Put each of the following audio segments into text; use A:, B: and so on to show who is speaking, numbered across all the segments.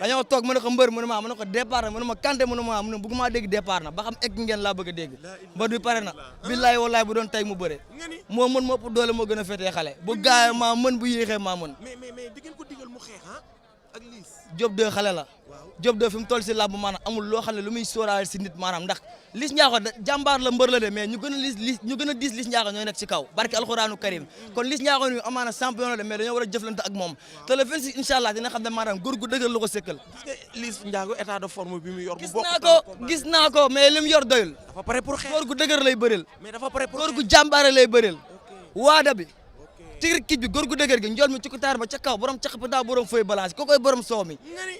A: dañoo toog mu ne ko mbër mu ne ma départ na mu ne ma Kanté mu ne ma bëgguma dégg départ na ba xam egg ngeen laa bëgg a dégg mbër bi pare na billaay wallaay bu doon tey mu bëre moo mën moo ëpp doole moo gën a féetee xale bu gaay maa mën bu yéexee maa mën
B: mais di ngeen ko digal mu xeex ak Liss
A: Diop 2 xale la Diop 2 fi mu toll si làmb maanaam amul loo xam ne lu muy sóoraale si nit maanaam ndax Liss Ndiago jàmbaar la mbër la de mais ñu gën a diis Liss Ndiago ñooy nekk ci kaw barke alxuraanu karim kon Liss Ndiago ni amaana champion la de mais dañoo war a jëflante ak moom te le 26 incha allah dina xam ne maanaam góor gu dëgër la ko sëkkal
B: Liss Ndiago état de forme bi mu yor
A: gis naa ko mais li mu yor doyul
B: dafa pare pour xeex
A: góor gu dëgër lay bëril
B: mais dafa pare pour
A: góor gu jàmbaare lay bëril waada bi tigir kij bi góor gu dëgër gi njool mi ci taar ba ca kaw borom caq bi daa borom feuille balance ko koy borom soow mi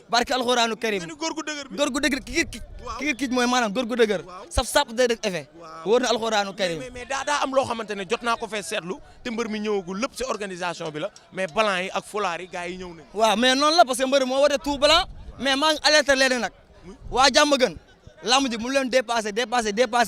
A: barke alxuraanu karim
B: góor gu dëgër
A: kigir kij mooy maanaam góor gu dëgër sap day def effet wóor na alxuraanu karim
B: mais daa am loo xamante ne jot naa ko fee seetlu te mbër mi ñëwagul lépp ci organisation bi la mais blanc yi ak fulaar yi gars yi ñëw nañ
A: waaw mais noonu la parce que mbër moo wote tout blanc mais maa ngi alerté leen nag waa jàmm gën lamb ji mu leen dépassé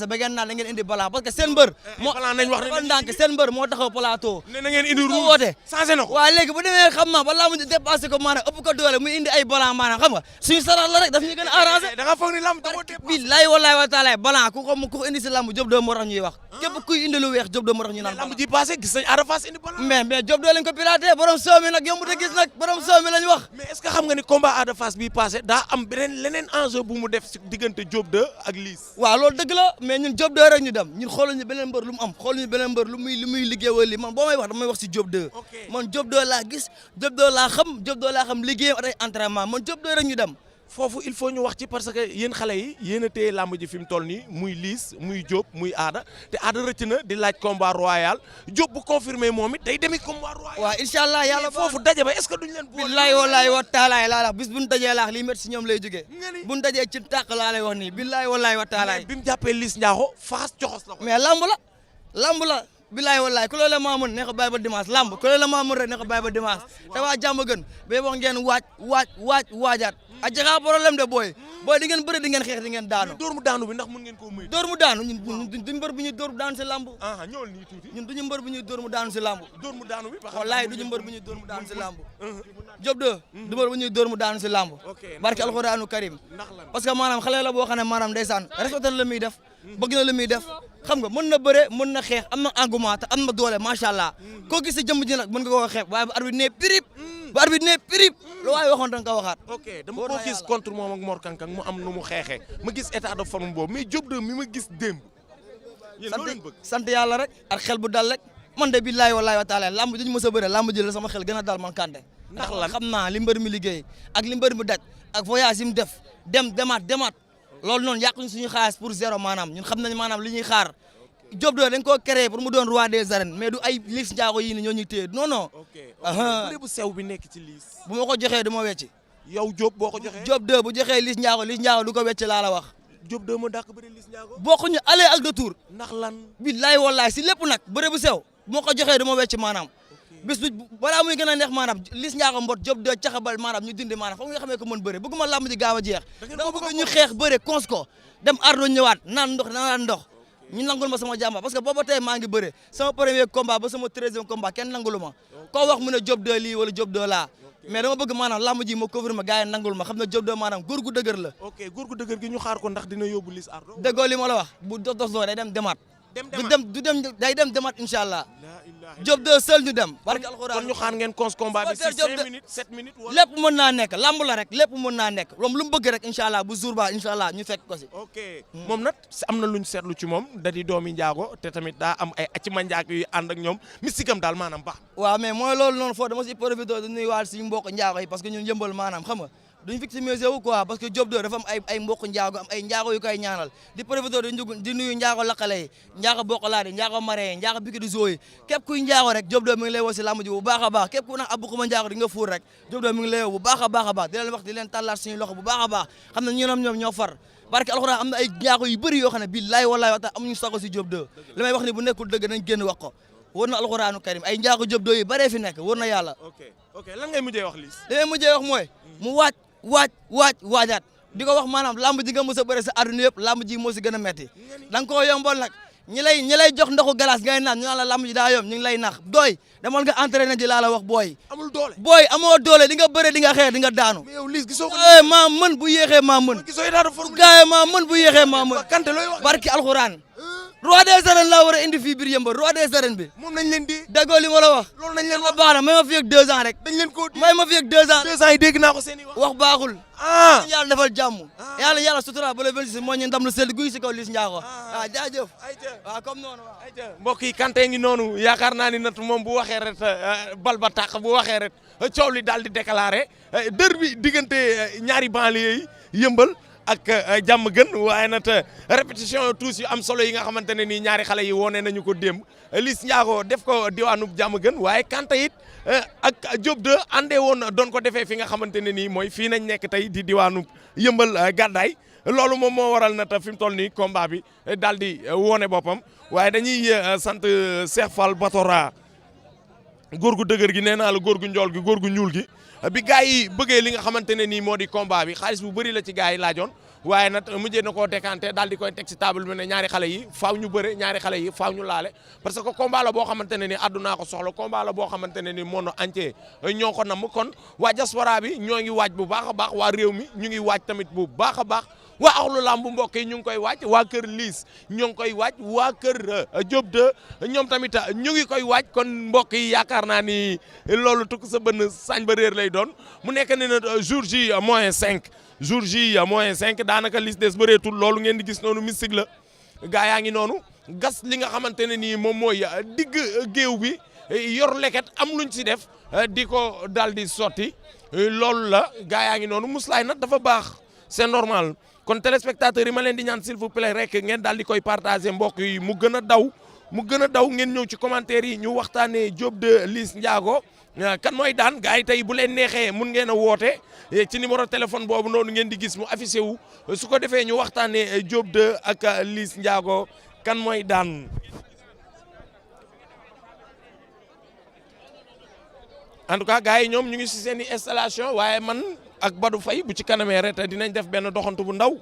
A: ba ngeen naan da ngeen indi blanc parce que seen mbër moo
B: nañ wax
A: dafa ndànk seen mbër moo taxaw plateau
B: ne na ngeen indi rouge
A: woote
B: changé na ko
A: waaw léegi bu demee xam na ba lamb ji dépassé ko maanaam ëpp ko doole muy indi ay blanc maanaam xam nga suñu sarax la rek daf ñu gën a arrangé
B: da nga foog ni lamb da ko dépassé
A: billahi wallahi wa taala blanc ku ko indi si lamb Diop 2 moo tax ñuy wax képp kuy indi lu weex Diop 2 moo tax ñu naan
B: lamb ji passé gis nañ Ada Fass indi blanc
A: mais Diop 2 lañ ko piraté borom soow mi nag yomb te gis nag borom soow mi lañ wax
B: mais est-ce que xam nga ni combat Ada Fass bi passé daa am leneen enjeu bu mu def si diggante Diop 2 ak Liss
A: waaw loolu dëgg la mais ñun Diop 2 rek ñu dem ñun xooluñu beneen mbër lu mu am xooluñu beneen mbër lu muy liggéey wala li man boo may wax damay wax si Diop 2 man Diop 2 laa gis Diop 2 laa xam liggéeyam ak ay entraînement man Diop 2 rek ñu dem
B: foofu il faut ñu wax ci parce que yéen xale yi yéen a téye làmb ji fi mu toll nii muy Liss muy Diop muy Ada te Ada rëcc na di laaj combat royal Diop bu confirmé moom it day demi combat royal.
A: waaw incha allah yàlla
B: foofu daje ba est-ce que duñ leen boole.
A: billahi wallahi wa taala laa la bis bu ñu dajee laax lii métti si ñoom lay jógee bu ñu dajee ci tàq laa lay wax nii billahi wallahi wa taala
B: bi mu jàppee Liss Ndiago faas coxos la ko.
A: mais lamb la bilaay wallaay ku loolu la maa mën ne ko bàyyi ba dimanche lamb ku loolu la maa mën rek ne ko bàyyi ba dimanche te waa jàmm gën ba wax ngeen waajaat a jaxaa problème de booy di ngeen bëri di ngeen xeex di ngeen daanu
B: dóor mu daanu bi ndax mën ngeen koo muy
A: dóor mu daanu ñun duñ mbër bu ñuy dóor mu daanu si lamb
B: ñëwal nii tuuti
A: ñun duñu mbër bu ñuy dóor mu daanu si lamb
B: dóor mu daanu bi
A: wallaay duñu mbër bu ñuy dóor mu daanu si lamb Diop 2 du mbër bu ñuy dóor mu daanu si lamb barke alxuraanu karim parce que maanaam xale la boo xam ne maanaam ndeysaan respecté na la muy def bëgg na la muy def xam nga mën na bëre mën na xeex am na engouement te am na doole macha allah koo gis si jëmm ji nag mën nga koo xeeb waaye bu arbitre ne pirip lu waaye waxoon da nga ko waxaat
B: ok dama ko gis contre moom ak Mor Kankang mu am nu mu xeexee ma gis état de forme boobu mais Diop 2 mi ma gis démb yéen loolu leen bëgg
A: sant yàlla rek ak xel bu dal rek man de billahi wallahi wa taala lamb ji ñu mës a bëre lamb ji la sama xel gën a dal man Kanté
B: ndax lan
A: xam naa li mbër mi liggéey ak li mbër mi daj ak voyage yi mu def demaat loolu noonu yàquñu suñu xaalis pour zéro maanaam ñun xam nañ maanaam li ñuy xaar Diop 2 dañ koo créé pour mu doon roi des arènes mais du ay Liss Ndiago yii ni ñoo ñuy téye non non
B: bëre bu sew bi nekk ci Liss
A: bu ma ko joxee du ma wecci
B: yow Diop boo ko joxee
A: Diop 2 bu joxee Liss Ndiago du ko wecci laa la wax
B: Diop 2 ma dàq bëre Liss Ndiago
A: bokkuñu aller ak retour
B: ndax lan
A: billahi wallahi si lépp nag bëre bu sew bu ma ko joxee du ma wecci maanaam bis bu balaa muy gën a neex maanaam Liss Ndiago mbot Diop 2 caxabal maanaam ñu dindi maanaam foog nga xamee ko mën bëre bëgguma làmb ji gaaw a jeex dama bëgg ñu xeex bëre cons ko dem ardo ñëwaat naan ndox ñu nangul ma sama jàmba parce que booba tey maa ngi bëre sama premier combat ba sama 13e combat kenn nangulu ma koo wax mu ne Diop 2 lii wala Diop 2 laa mais dama bëgg maanaam làmb ji ma confirmer gars yi nangul ma xam ne Diop 2 maanaam góor gu dëgër la
B: ok góor gu dëgër gi ñu xaar ko ndax dina yóbbu Liss ardo
A: déggoo li ma la wax bu dos day dem demaat day dem demaat incha allah Diop 2 seul ñu dem barke alxuraan
B: kon ñu xaar ngeen cons combat bi ci 5 minutes 7 minutes wala
A: lépp mën naa nekk lamb la rek lépp mën naa nekk moom lu mu bëgg rek incha allah bu jour ba incha allah ñu fekk ko si
B: ok moom nag am na luñ seetlu ci moom da di doomi njaago te tamit daa am ay acci manjaak yu ànd ak ñoom mystique daal maanaam baax
A: waaw mais mooy loolu noonu foofu dama si profité di nuyuwaat suñu mbokk njaago yi parce que ñun yëmbal maanaam xam nga duñ victimisé wu quoi parce que Diop 2 dafa am ay mbokk njaago am ay njaago yu koy ñaanal di profité di nuyu njaago lakkale yi njaago bokkalaat yi njaago maree yi njaago biki di zoo yi képp kuy njaago rek Diop 2 mi ngi lay woo si lamb ji bu baax a baax képp ku nag abbu xuma njaago di nga fuur rek Diop 2 mi ngi lay woo bu baax a baax di leen wax di leen tàllaat suñu loxo bu baax a baax xam ne ñoom ñoo far barke alxuraan am na ay njaago yu bëri yoo xam ne billahi wallahi wa taala amuñu sago si Diop 2 li may wax ni bu nekkul dëgg nañ génn wax ko wër na alxuraanu karim ay njaago Diop 2 yu bëree fi nekk wër na yàlla
B: ok lan ngay mujjee wax Liss
A: li may mujjee wax mooy mu waajaat di ko wax maanaam lamb ji nga mës a bëre sa àdduna yëpp lamb ji moo si gën a metti da nga koo yombal nag ñi lay jox ndoxu glace ngay naan ñu naan la lamb ji daa yom ñu ngi lay nax doy demal nga entraîné ji laa la wax booy.
B: amul doole
A: booy amoo doole di nga bëre di nga xeex di nga daanu.
B: mais yow Liss gisoo ko.
A: maa mën bu yéexee maa mën.
B: gisoo yi daal forme
A: gaay maa mën bu yéexee maa mën.
B: Kanté looy wax.
A: barki alxuraan. roi des arènes laa war a indi fii biir yëmbal roi des arènes bi.
B: moom nañ leen di.
A: déggoo li ma la wax.
B: loolu nañ leen
A: wax baax na may ma fi ak 2 ans rek.
B: dañ leen koo di
A: may ma fi ak 2 ans.
B: 2 ans yi dégg naa ko seen i wax.
A: wax baaxul.
B: ah
A: yàlla defal jàmm. yàlla sutura ba le 26 moo ñu ndam lu sell guy si kaw Liss Ndiago. waaw jaajëf. waaw comme noonu waaw.
B: ayca mbokk yi Kanté ngi noonu yaakaar naa ni nat moom bu waxee rek bal ba tàq bu waxee rek coow li daal di déclaré dër bi diggante ñaari banlieue yi yëmbal ak jàmm gën waaye nag répétition tous yu am solo yi nga xamante ne nii ñaari xale yi wone nañu ko démb Liss Ndiago def ko diwaanub jàmm gën waaye Kanté it ak Diop 2 àndee woon doon ko defee fi nga xamante ne nii mooy fii nañ nekk tey di diwaanub yëmbal gàddaay loolu moom moo waral na ta fi mu toll nii combat bi daal di wone boppam waaye dañuy sant Cheikh Fall Batora góor gu dëgër gi nee naa la góor gu njool gi góor gu ñuul gi bi gars yi bëggee li nga xamante ne nii moo di combat bi xaalis bu bëri la ci gars yi laajoon waaye nag mujjee na koo décanté daal di koy teg ci table bi ne ñaari xale yi faaw ñu bëre ñaari xale yi faaw ñu laale parce que combat la boo xamante ne ni àddunaa ko soxla combat la boo xamante ne ni monde entier ñoo ko namm kon waa diaspora bi ñoo ngi waaj bu baax a baax waa réew mi ñu ngi waaj tamit bu baax a baax waa axlu lamb mbokk yi ñu ngi koy waaj waa kër Liss ñoo ngi koy waaj waa kër Diop 2 ñoom tamit ñu ngi koy waaj kon mbokk yi yaakaar naa ni loolu tukk sa bënn sañ ba réer lay doon mu nekk ne na jour J -5 jour J -5 daanaka Liss des bëreetul loolu ngeen di gis noonu mystique la gaa yaa ngi noonu gas li nga xamante ne nii moom mooy digg géew bi yor leket am luñ ci def di ko daal di sotti loolu la gaa yaa ngi noonu muslaay nag dafa baax c'est normal kon téléspectateurs yi ma leen di ñaan s'il vous plaît rek ngeen daal di koy partager mbokk yi mu gën a daw ngeen ñëw ci commentaire yi ñu waxtaanee Diop 2 Liss Ndiago kan mooy daan gars yi tey bu leen neexee mun ngeen a woote ci numéro téléphone boobu noonu ngeen di gis mu affiché wu su ko defee ñu waxtaanee Diop 2 ak Liss Ndiago kan mooy daan. en tout cas gars yi ñoom ñu ngi si seen i installation waaye man ak Badou Faye bu ci kanamee rek dinañ def benn doxantu bu ndaw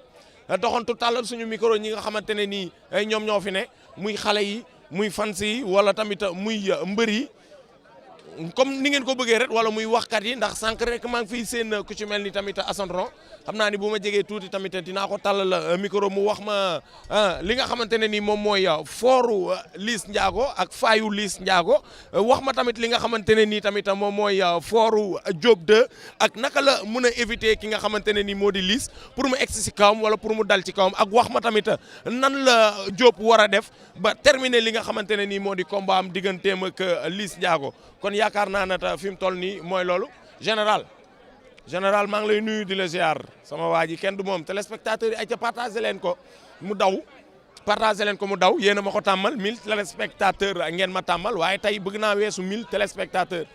B: doxantu tàllal suñu micro ñi nga xamante ne nii ñoom ñoo fi ne muy xale yi muy fans yi wala tamit muy mbër yi comme ni ngeen ko bëggee rek wala muy waxkat yi ndax sànq rek maa ngi fiy seen ku ci mel ni tamit Assane Ron xam naa ni bu ma jegee tuuti tamit dinaa ko tàllal micro mu wax ma li nga xamante ne ni moom mooy fooru Liss Ndiago ak faayu Liss Ndiago wax ma tamit li nga xamante ne nii tamit moom mooy fooru Diop 2 ak naka la mun a éviter ki nga xamante ne nii moo di Liss pour mu egsi si kawam wala pour mu dal ci kawam ak wax ma tamit nan la Diop war a def ba terminer li nga xamante ne nii moo di combat am digganteem ak Liss Ndiago kon yaakaar naa ne fi mu toll nii mooy loolu général maa ngi lay nuyu di la ziar sama waa ji kenn du moom téléspectateurs yi ay ca partagé leen ko mu daw yéen a ma ko tàmmal 1000 téléspectateurs ngeen ma tàmmal waaye tey bëgg naa weesu 1000 téléspectateurs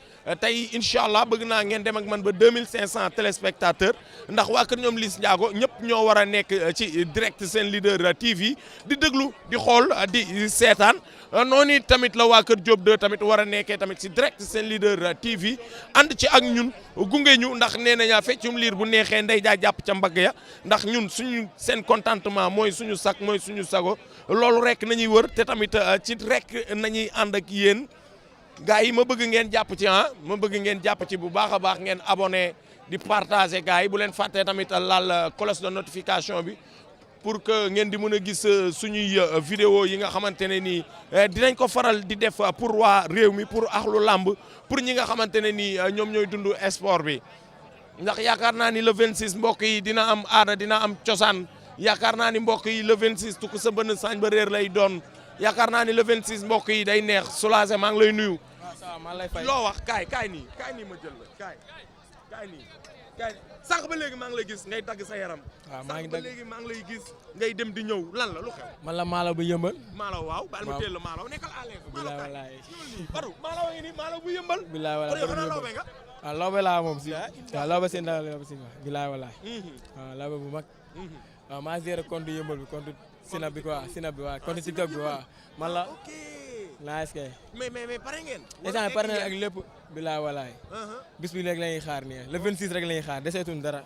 B: tey incha allah bëgg naa ngeen dem ak man ba 2500 téléspectateurs ndax waa kër ñoom Liss Ndiago ñëpp ñoo war a nekk ci direct seen leader TV di déglu di xool di seetaan noonu tamit la waa kër Diop 2 tamit war a nekkee tamit ci direct seen leader TV ànd ci ak ñun gunge ñu ndax nee nañu feccum liir bu neexee ndey jaa jàpp ca mbagg ya ndax ñun suñu seen contentement mooy suñu sak mooy suñu sago loolu rek nañuy wër te tamit ci rek nañuy ànd ak yéen. gars yi ma bëgg ngeen jàpp ci ma bëgg ngeen jàpp ci bu baax a baax ngeen abonné di partager gars yi bu leen fàttee tamit laal cloche de notification bi pour que ngeen di mën a gis suñuy vidéo yi nga xamante ne nii dinañ ko faral di def pour waa réew mi pour axlu làmb pour ñi nga xamante ne nii ñoom ñooy dund sport bi ndax yaakaar naa ni le 26 mbokk yi dina am aada dina am cosaan yaakaar naa ni mbokk yi le 26 tukk sa bënn saañ ba réer lay doon yaakaar naa ni le 26 mbokk yi day neex soulagé maa ngi lay nuyu.
C: maa lay fay
B: loo wax kaay nii ma jël la kaay nii sànq ba léegi maa ngi lay gis ngay dagg sa yaram.
C: waaw maa ngi
B: dagg léegi maa ngi lay gis ngay dem di ñëw lan la lu xew.
C: man la Malaw bu yëmbal.
B: Malaw waaw baal ma teel la Malaw nekkal à l'aise.
C: bilaay walaay
B: Badou Malaw ngi nii Malaw bu yëmbal.
C: bilaay walaay
B: kon yow xanaa lawbe nga.
C: waaw lawbe laa moom si. waaw lawbe seen dara lawbe si bilaay walaay. waaw lawbe bu mag. waaw maa géré compte yëmbal bi compte sinab bi quoi sinab bi waaw compte TikTok bi waaw man la nice kay
B: mais pare ngeen.
C: instant pare na ak lépp bilaay walaay bis bi léegi la ñuy xaar nii le 26 rek la ñuy xaar deseetuñ dara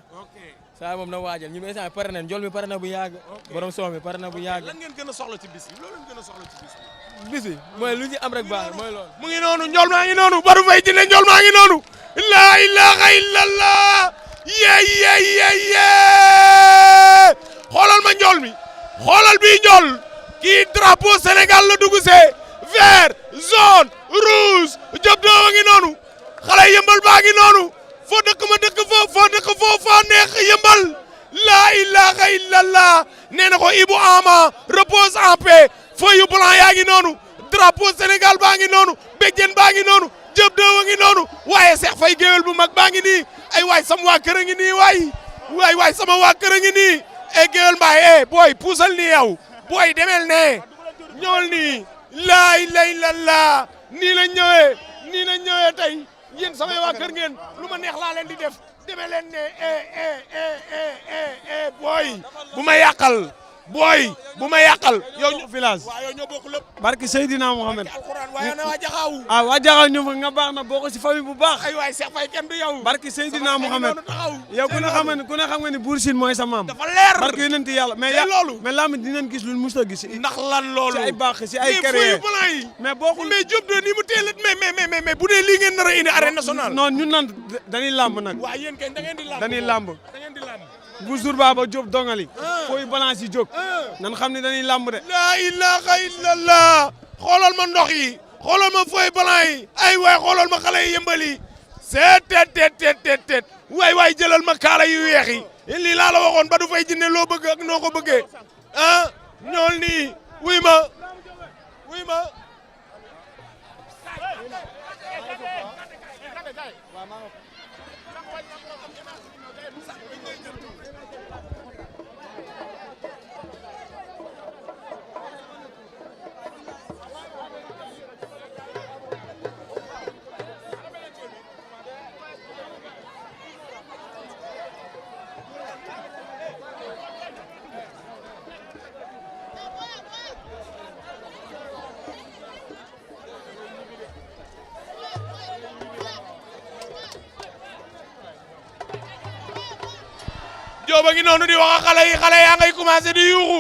C: saa moom na waajal ñu instant pare nañ njool mi pare na bu yàgg borom soow mi pare na bu yàgg
B: lan ngeen gën a soxla ci bis bi loolu ngeen gën a soxla ci bis bi.
C: bis bi mooy lu ñu am rek baax mooy loolu
B: mu ngi noonu njool maa ngi noonu Badou Faye Djiné njool maa ngi noonu la ilaha illallah ye xoolal ma njool mi xoolal bii njool kii drapeau Sénégal la dugg see vert jaune rouge Diop doo wa ngi noonu xale yëmbal baa ngi noonu foo dëkk ma dëkk foo dëkk foo faa neex yëmbal la ilaha illallah nee na ko Ibou Ama repose en paix feuille blanc yaa ngi noonu drapeau Sénégal baa ngi noonu béjjén baa ngi noonu Diop doo wa ngi noonu waaye Cheikh Faye géwél bu mag baa ngi nii ay waay sama waa kër a ngi nii waay sama waa kër a ngi nii e géwél mbaay booy puusal nii yow booy demel ne ñëwal nii laa ilaaha illallaah nii la ñëwee tey yéen samay waa kër ngeen lu ma neex laa leen di def demee leen ne booy bu ma yàqal yow ñu
D: village
B: waaw yow ñoo bokk lépp
D: barki Seydina Mohamed
B: alxuraan waaye na waa jaxaaw
D: waa jaxaw ñu nga baax na bokk si famille bu baax
B: ay waay Cheikh Faye kenn du yow
D: barki Seydina Mohamed yow ku ne xam nga ni Bour Sine mooy sa maam
B: dafa leer
D: barki yonent yàlla mais loolu mais lamb dinañ gis lu mus a gis
B: ndax lan loolu
D: si ay baax si ay kër mais bokkul
B: mais Diop de ni mu teel mais bu dee lii ngeen nar a indi arène nationale
D: non ñun nan dañuy lamb nag
B: waaw yéen kay da ngeen di lamb
D: dañuy lamb bu jour baba Diop dongali fooy balance yi jóg nan xam ne dañuy lamb de
B: la ilaha illallah xoolal ma ndox yi xoolal ma fooy balance yi ay waay xoolal ma xale yi yëmbal yi seet waay jëlal ma kaala yu weex yi lii laa la waxoon Badou Faye Djiné loo bëgg ak noo ko bëggee ñool nii wuy ma Diop a ngi noonu di wax xale yaa ngay commencé di yuuxu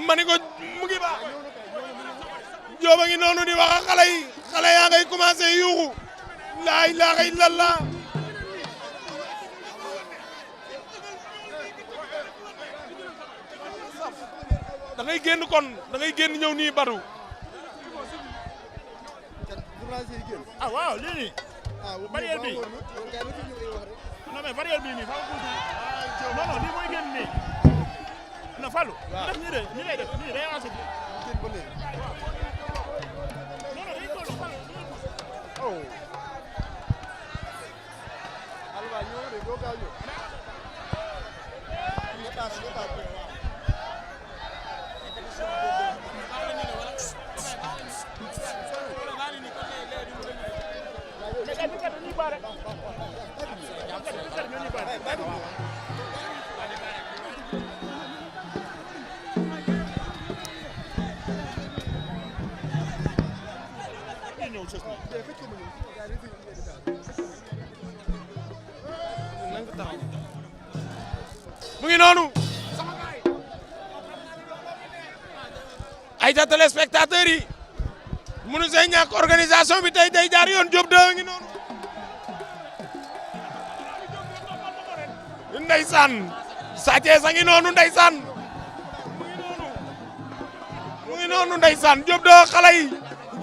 B: ma ni ko mu ngi baax Diop a ngi noonu di wax xale yaa ngay commencé yuuxu la ilaha illallah da ngay génn kon da ngay génn ñëw nii Badou
E: waaw lii nii barrière bi non mais barrière bii nii non lii mooy génn nii na Fallou def nii lay def nii day avancé
B: mu ngi noonu ay ta téléspectateurs yi munu see ñàkk organisation bi tey day jaar yoon Diop de ngi noonu ndeysaan Sa Thiès a ngi noonu ndeysaan mu ngi noonu ndeysaan Diop de xale yi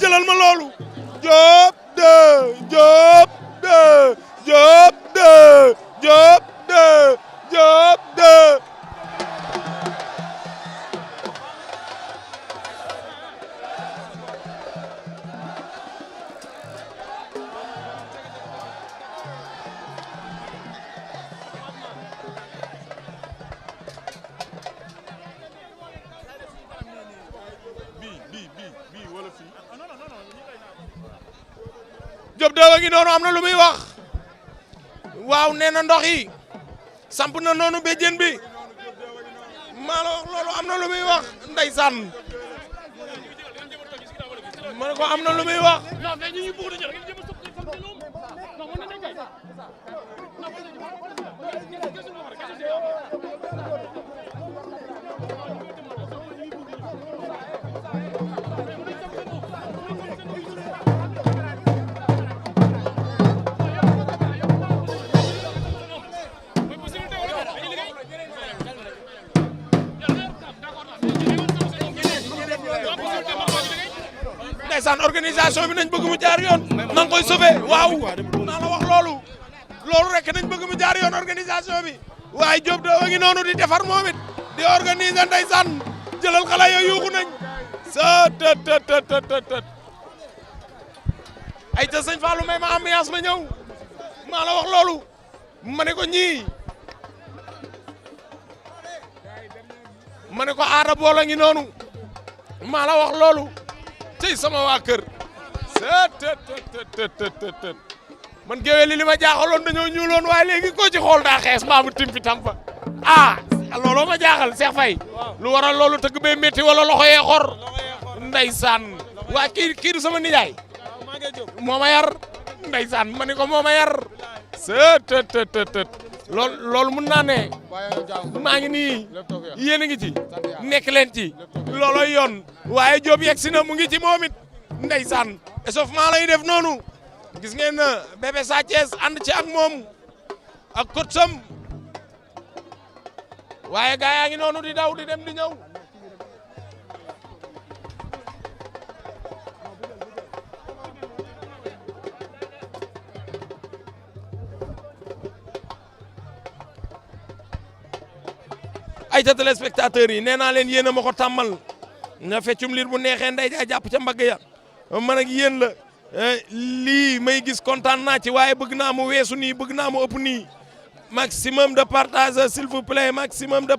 B: jëlal ma loolu Diop de Diop de ngi noonu am na lu muy wax waaw nee na ndox yi samp na noonu béjjén bi maa la wax loolu am na lu muy wax ndeysaan ma ne ko am na lu muy wax ndeysaan organisation bi nañ bëgg mu jaar yoon na nga koy sauver waaw naa la wax loolu rek nañ bëgg mu jaar yoon organisation bi waaye Diop de ngi noonu di defar moom it di organiser ndeysaan jëlal xale yooyu yuuxu nañ sa tët ay ta sëñ Fallou may ma ambiance ma ñëw maa la wax loolu ma ne ko ñii ma ne ko aada boola ngi noonu maa la wax loolu tey sama waa kër tët man géwél li ma jaaxaloon dañoo ñuuloon waaye léegi ko ci xool daa xees maa mu timpi tampa looloo ma jaaxal Cheikh Faye lu waral loolu tëgg bee métti wala loxo yee xor ndeysaan waa kii du sama nijaay moo ma yar ndeysaan ma ni ko moo ma yar tët loolu mun naa ne maa ngi nii yéen a ngi ci nekk leen ci looloy yoon waaye Diop yegg si na mu ngi ci moom it ndeysaan échauffement lay def noonu gis ngeen bébé Sa Thiès ànd ci ak moom ak coach sam waaye gaa yaa ngi noonu di daw di dem di ñëw ay ta téléspectateurs yi nee naa leen yéen a ma ko tàmmal na feccum liir bu neexee nday jaa jàpp ca mbagg ya man ak yéen la lii may gis kontaan naa ci waaye bëgg naa mu weesu nii bëgg naa mu ëpp nii maximum de partage s'il vous plaît maximum de